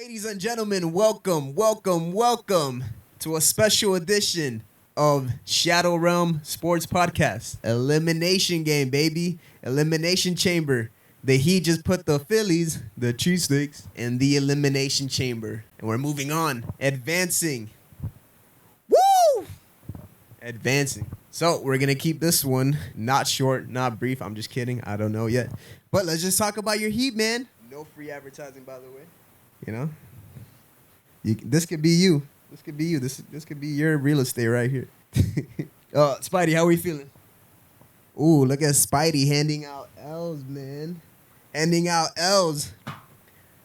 Ladies and gentlemen, welcome to a special edition of Shadow Realm Sports Podcast. Elimination game, baby. Elimination chamber. The Heat just put the Phillies, the cheesesteaks, in the elimination chamber. And we're moving on. Advancing. Woo! Advancing. So we're going to keep this one not short, not brief. I'm just kidding. I don't know yet. But let's just talk about your Heat, man. No free advertising, by the way. You know, this could be you. This could be you. This could be your real estate right here. Spidey, how are we feeling? Ooh, look at Spidey handing out L's, man. Handing out L's.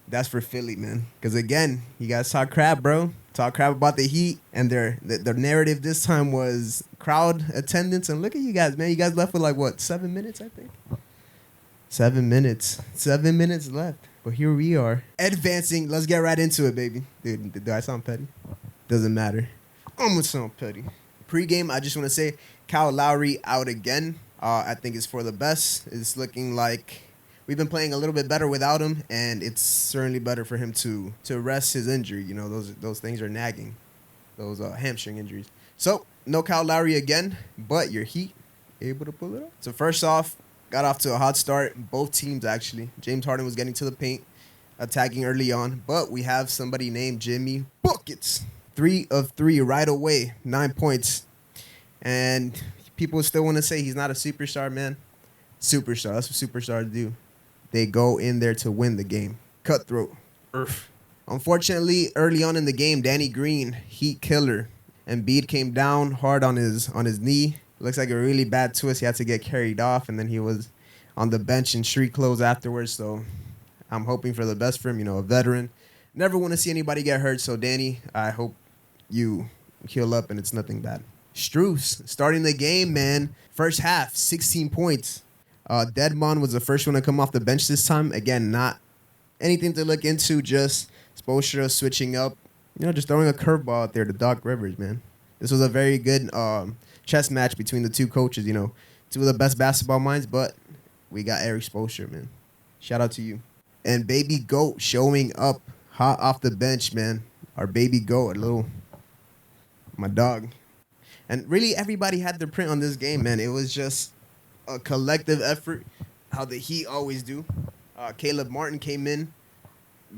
That's for Philly, man. Because, again, you guys talk crap, bro. Talk crap about the Heat. And their narrative this time was crowd attendance. And look at you guys, man. You guys left with, 7 minutes, I think? 7 minutes. 7 minutes left. But here we are. Advancing. Let's get right into it, baby. Dude, do I sound petty? Doesn't matter. I'm going to sound petty. Pre-game, I just want to say, Kyle Lowry out again. I think it's for the best. It's looking like we've been playing a little bit better without him, and it's certainly better for him to rest his injury. You know, those things are nagging, those hamstring injuries. So, no Kyle Lowry again, but your Heat able to pull it off. So, first off, got off to a hot start. Both teams, actually. James Harden was getting to the paint, attacking early on. But we have somebody named Jimmy Buckets. 3 of 3 right away. 9 points. And people still want to say he's not a superstar, man. Superstar. That's what superstars do. They go in there to win the game. Cutthroat. Unfortunately, early on in the game, Danny Green, Heat killer. Embiid came down hard on his knee. Looks like a really bad twist. He had to get carried off, and then he was on the bench in street clothes afterwards. So I'm hoping for the best for him, a veteran. Never want to see anybody get hurt. So, Danny, I hope you heal up and it's nothing bad. Strus starting the game, man. First half, 16 points. Deadmon was the first one to come off the bench this time. Again, not anything to look into, just Spoelstra switching up. Just throwing a curveball out there to Doc Rivers, man. This was a very good chess match between the two coaches, two of the best basketball minds, but we got Eric Spoelstra, man. Shout out to you. And Baby Goat showing up hot off the bench, man. Our Baby Goat, my dog. And really everybody had their print on this game, man. It was just a collective effort, how the Heat always do. Caleb Martin came in,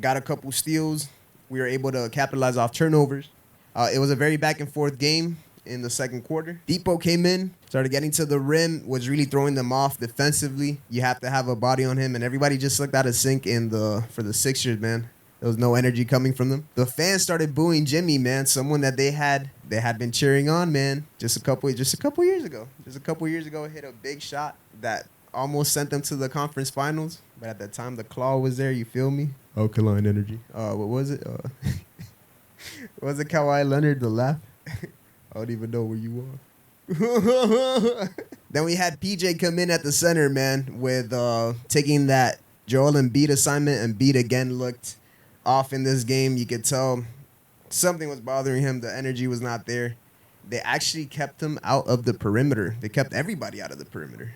got a couple steals. We were able to capitalize off turnovers. It was a very back and forth game in the second quarter. Depot came in, started getting to the rim, was really throwing them off defensively. You have to have a body on him, and everybody just looked out of sync for the Sixers, man. There was no energy coming from them. The fans started booing Jimmy, man, someone that they had been cheering on, man, just a couple years ago. Just a couple years ago, hit a big shot that almost sent them to the conference finals. But at that time, the claw was there, you feel me? Alkaline energy. What was it? Was it Kawhi Leonard, the laugh? I don't even know where you are. Then we had PJ come in at the center, man, with taking that Joel Embiid assignment. Embiid again looked off in this game. You could tell something was bothering him. The energy was not there. They actually kept him out of the perimeter. They kept everybody out of the perimeter,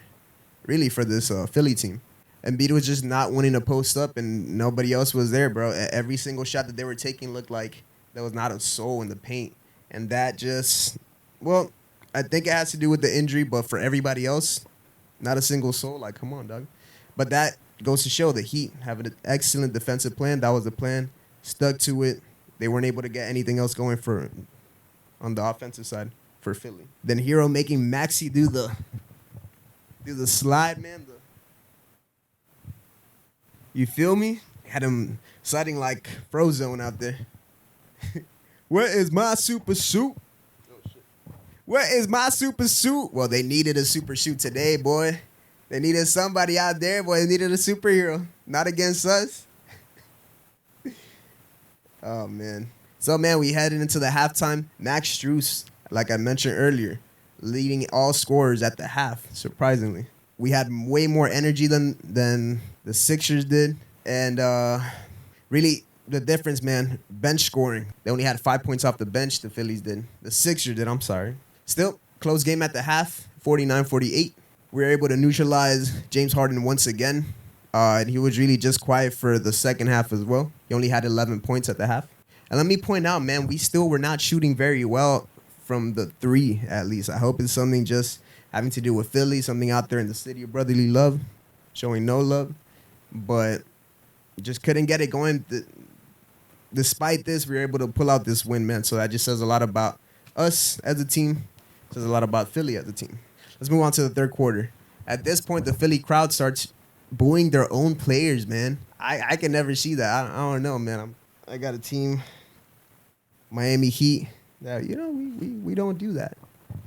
really, for this Philly team. Embiid was just not wanting to post up, and nobody else was there, bro. Every single shot that they were taking looked like there was not a soul in the paint. And that just, I think it has to do with the injury, but for everybody else, not a single soul. Like, come on, dog. But that goes to show the Heat have an excellent defensive plan. That was the plan. Stuck to it. They weren't able to get anything else going on the offensive side for Philly. Then Hero making Maxey do the slide, man. You feel me? Had him sliding like Frozone out there. Where is my super suit? Oh, shit. Where is my super suit? Well, they needed a super suit today, boy. They needed somebody out there, boy. They needed a superhero. Not against us. Oh, man. So, man, we headed into the halftime. Max Strus, like I mentioned earlier, leading all scorers at the half, surprisingly. We had way more energy than the Sixers did. And really, the difference, man, bench scoring. They only had 5 points off the bench, the Phillies did. The Sixers did, I'm sorry. Still, close game at the half, 49-48. We were able to neutralize James Harden once again. And he was really just quiet for the second half as well. He only had 11 points at the half. And let me point out, man, we still were not shooting very well from the three, at least. I hope it's something just having to do with Philly, something out there in the city of brotherly love, showing no love. But just couldn't get it going. Despite this, we were able to pull out this win, man. So that just says a lot about us as a team. It says a lot about Philly as a team. Let's move on to the third quarter. At this point, the Philly crowd starts booing their own players, man. I can never see that. I don't know, man. I got a team, Miami Heat, that, we don't do that.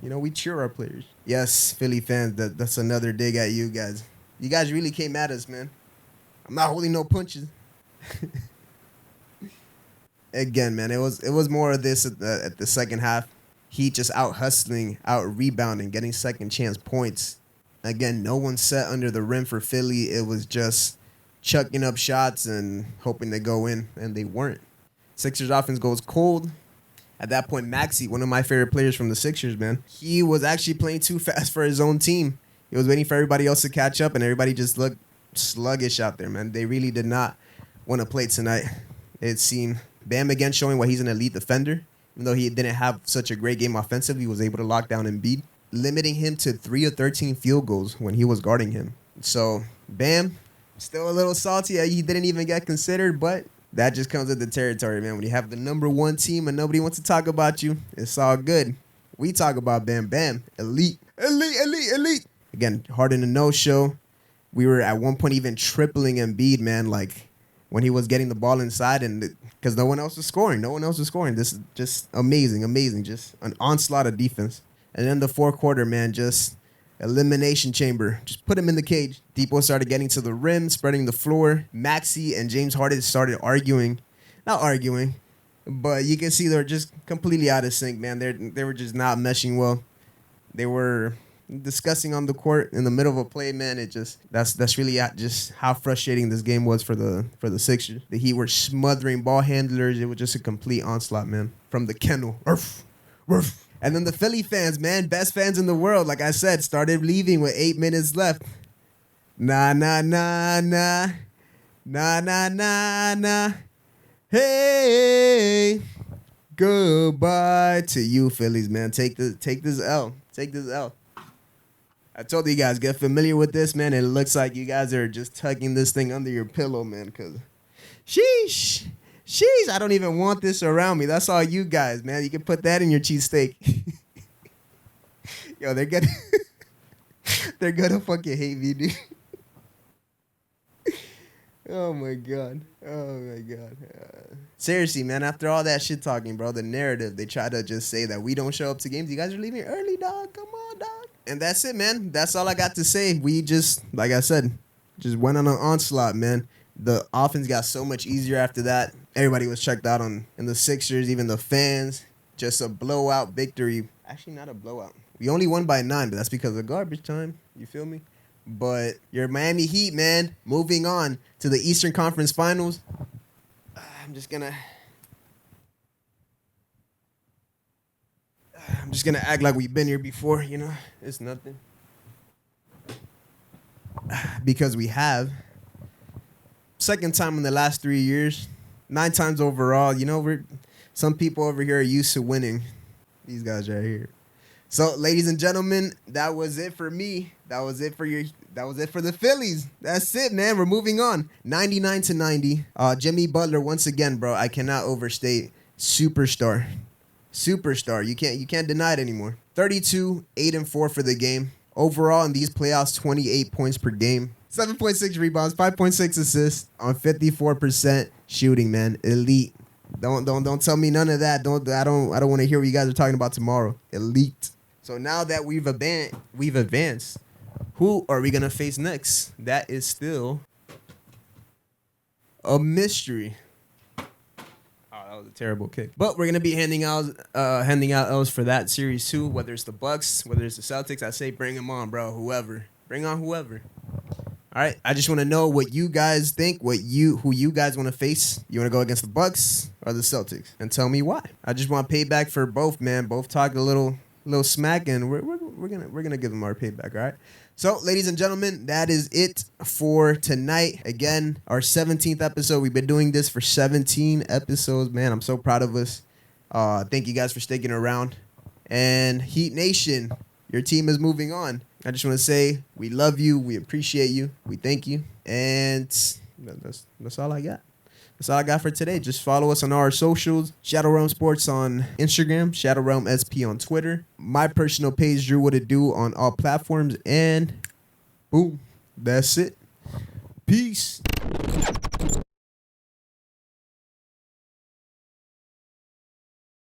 We cheer our players. Yes, Philly fans, that's another dig at you guys. You guys really came at us, man. I'm not holding no punches. Again, man, it was more of this at the second half. Heat just out hustling, out rebounding, getting second chance points. Again, no one set under the rim for Philly. It was just chucking up shots and hoping to go in, and they weren't. Sixers offense goes cold. At that point, Maxey, one of my favorite players from the Sixers, man, he was actually playing too fast for his own team. He was waiting for everybody else to catch up, and everybody just looked sluggish out there, man. They really did not want to play tonight. It seemed Bam again showing why he's an elite defender. Even though he didn't have such a great game offensively, he was able to lock down Embiid, limiting him to 3 of 13 field goals when he was guarding him. So, Bam, still a little salty. He didn't even get considered, but that just comes with the territory, man. When you have the number one team and nobody wants to talk about you, it's all good. We talk about Bam Bam. Elite. Elite, elite, elite. Again, Harden a no-show. We were at one point even tripling Embiid, man, like when he was getting the ball inside, and because no one else was scoring. This is just amazing. Just an onslaught of defense. And then the fourth quarter, man, just elimination chamber. Just put him in the cage. Depot started getting to the rim, spreading the floor. Maxey and James Harden started arguing. Not arguing, but you can see they're just completely out of sync, man. They were just not meshing well. They were discussing on the court in the middle of a play, man. That's really just how frustrating this game was for the Sixers. The Heat were smothering ball handlers. It was just a complete onslaught, man, from the kennel. Urf, urf. And then the Philly fans, man, best fans in the world, like I said, started leaving with 8 minutes left. Nah. Hey, goodbye to you, Phillies, man. Take this L. I told you guys, get familiar with this, man. It looks like you guys are just tucking this thing under your pillow, man, because sheesh, I don't even want this around me. That's all you guys, man. You can put that in your cheesesteak. Yo, they're gonna fucking hate me, dude. Oh, my God. Seriously, man, after all that shit talking, bro, the narrative, they try to just say that we don't show up to games. You guys are leaving early, dog. Come on, dog. And that's it, man. That's all I got to say. We just, like I said, just went on an onslaught, man. The offense got so much easier after that. Everybody was checked out in the Sixers, even the fans. Just a blowout victory. Actually, not a blowout. We only won by 9, but that's because of garbage time. You feel me? But your Miami Heat, man, moving on to the Eastern Conference Finals. I'm just gonna act like we've been here before, It's nothing. Because we have. Second time in the last 3 years. 9 times overall. Some people over here are used to winning. These guys right here. So, ladies and gentlemen, that was it for me. That was it for the Phillies. That's it, man. We're moving on. 99-90. Jimmy Butler, once again, bro, I cannot overstate. Superstar. You can't deny it anymore. 32, 8-4 for the game. Overall in these playoffs, 28 points per game. 7.6 rebounds, 5.6 assists on 54% shooting, man. Elite. Don't tell me none of that. I don't want to hear what you guys are talking about tomorrow. Elite. So now that we've advanced, who are we gonna face next? That is still a mystery. Oh, that was a terrible kick. But we're gonna be handing out L's for that series too. Whether it's the Bucks, whether it's the Celtics, I say bring them on, bro. Bring on whoever. All right, I just want to know what you guys think, who you guys want to face. You want to go against the Bucks or the Celtics, and tell me why. I just want payback for both, man. Both talked a little smack, and we're gonna give them our payback. All right. So, ladies and gentlemen, that is it for tonight. Again, our 17th episode. We've been doing this for 17 episodes. Man, I'm so proud of us. Thank you guys for sticking around. And Heat Nation, your team is moving on. I just want to say we love you. We appreciate you. We thank you. And that's all I got. That's all I got for today. Just follow us on our socials. Shadow Realm Sports on Instagram. Shadow Realm SP on Twitter. My personal page, Drew What It Do, on all platforms. And boom, that's it. Peace.